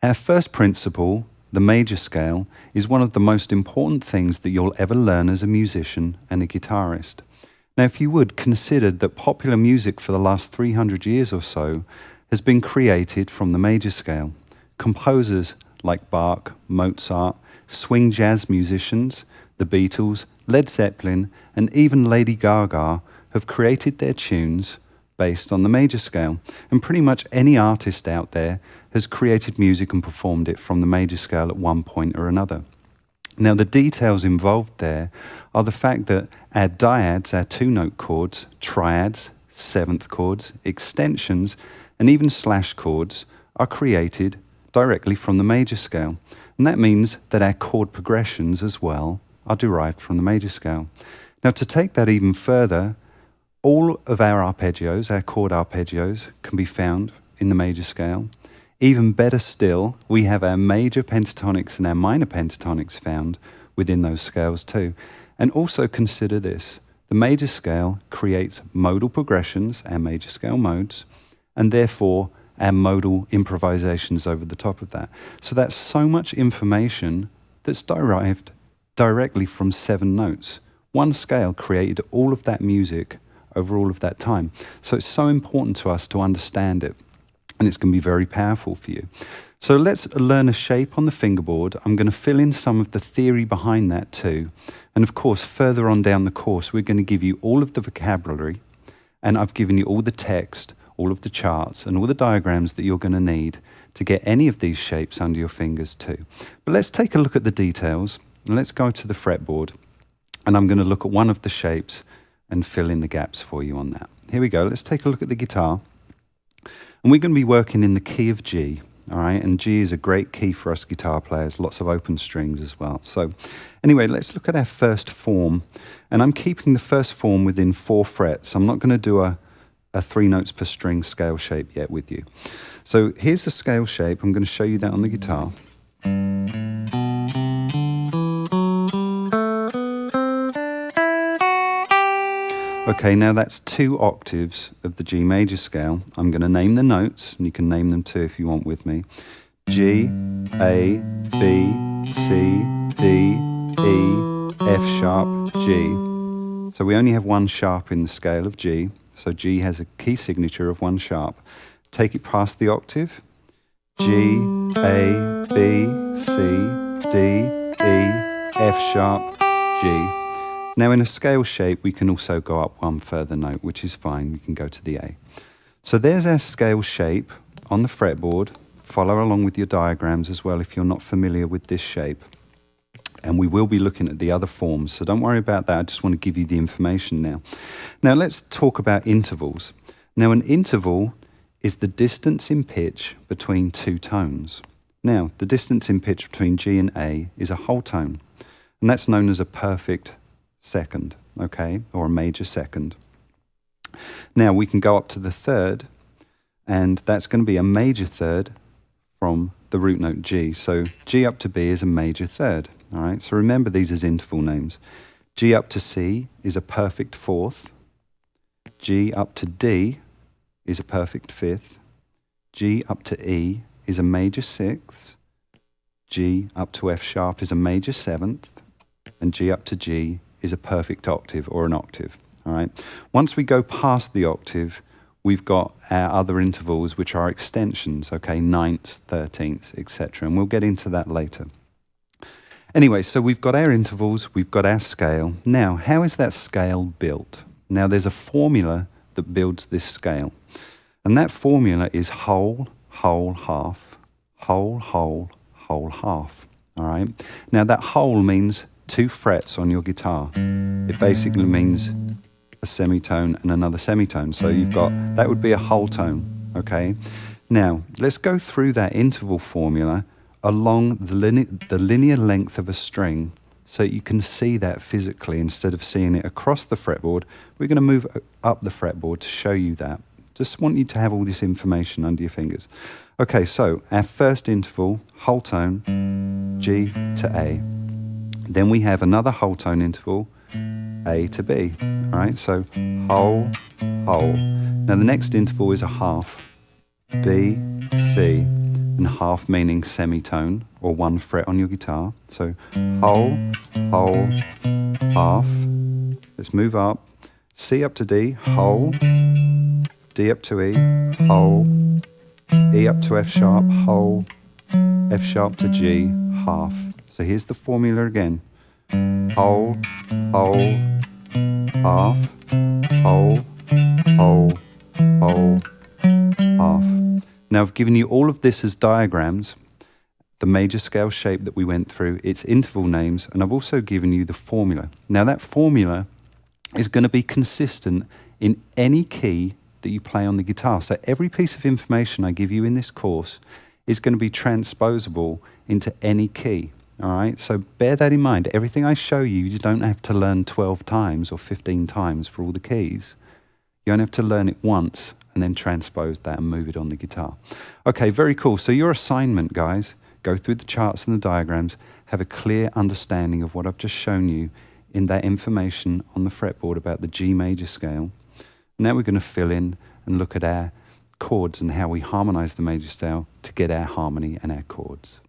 Our first principle, the major scale, is one of the most important things that you'll ever learn as a musician and a guitarist. Now, if you would, consider that popular music for the last 300 years or so has been created from the major scale. Composers like Bach, Mozart, swing jazz musicians, the Beatles, Led Zeppelin, and even Lady Gaga have created their tunes based on the major scale. And pretty much any artist out there has created music and performed it from the major scale at one point or another. Now, the details involved there are the fact that our dyads, our two-note chords, triads, seventh chords, extensions, and even slash chords are created directly from the major scale. And that means that our chord progressions as well are derived from the major scale. Now, to take that even further, all of our arpeggios, our chord arpeggios, can be found in the major scale. Even better still, we have our major pentatonics and our minor pentatonics found within those scales too. And also consider this, the major scale creates modal progressions, our major scale modes, and therefore our modal improvisations over the top of that. So that's so much information that's derived directly from 7 notes. One scale created all of that music over all of that time. So it's so important to us to understand it, and it's going to be very powerful for you. So let's learn a shape on the fingerboard. I'm going to fill in some of the theory behind that too. And of course, further on down the course, we're going to give you all of the vocabulary, and I've given you all the text, all of the charts, and all the diagrams that you're going to need to get any of these shapes under your fingers too. But let's take a look at the details, and let's go to the fretboard, and I'm going to look at one of the shapes and fill in the gaps for you on that. Here we go. Let's take a look at the guitar. And we're going to be working in the key of G, all right? And G is a great key for us guitar players, lots of open strings as well. So anyway, let's look at our first form. And I'm keeping the first form within 4 frets. I'm not going to do a 3 notes per string scale shape yet with you. So here's the scale shape. I'm going to show you that on the guitar. Okay, now that's 2 octaves of the G major scale. I'm going to name the notes, and you can name them too if you want with me. G, A, B, C, D, E, F sharp, G. So we only have 1 sharp in the scale of G, so G has a key signature of 1 sharp. Take it past the octave. G, A, B, C, D, E, F sharp, G. Now in a scale shape, we can also go up 1 further note, which is fine. We can go to the A. So there's our scale shape on the fretboard. Follow along with your diagrams as well if you're not familiar with this shape. And we will be looking at the other forms, so don't worry about that. I just want to give you the information now. Now let's talk about intervals. Now an interval is the distance in pitch between 2 tones. Now the distance in pitch between G and A is a whole tone, and that's known as a perfect second, okay, or a major second. Now we can go up to the third, and that's going to be a major third from the root note G. So G up to B is a major third, all right? So remember these as interval names. G up to C is a perfect 4th. G up to D is a perfect 5th. G up to E is a major 6th. G up to F sharp is a major 7th. And G up to G is a perfect octave or an octave, all right? Once we go past the octave, we've got our other intervals, which are extensions, okay, 9ths, 13ths, etc. And we'll get into that later. Anyway, so we've got our intervals, we've got our scale. Now, how is that scale built? Now, there's a formula that builds this scale. And that formula is whole, whole, half, whole, whole, whole, half, all right? Now, that whole means 2 frets on your guitar. It basically means a semitone and another semitone. So you've got, that would be a whole tone, okay? Now, let's go through that interval formula along the linear length of a string so you can see that physically instead of seeing it across the fretboard. We're going to move up the fretboard to show you that. Just want you to have all this information under your fingers. Okay, so our first interval, whole tone, G to A. Then we have another whole tone interval, A to B, all right? So whole, whole. Now the next interval is a half, B, C. and half meaning semitone or one fret on your guitar. So whole, half. Let's move up. C up to D, whole, D up to E, whole, E up to F sharp, whole, F sharp to G, half. So here's the formula again. Whole, half, whole, half. Now I've given you all of this as diagrams, the major scale shape that we went through, its interval names, and I've also given you the formula. Now that formula is going to be consistent in any key that you play on the guitar. So every piece of information I give you in this course is going to be transposable into any key. All right, so bear that in mind. Everything I show you, you don't have to learn 12 times or 15 times for all the keys. You only have to learn it once and then transpose that and move it on the guitar. Okay, very cool. So your assignment, guys, go through the charts and the diagrams, have a clear understanding of what I've just shown you in that information on the fretboard about the G major scale. Now we're going to fill in and look at our chords and how we harmonize the major scale to get our harmony and our chords.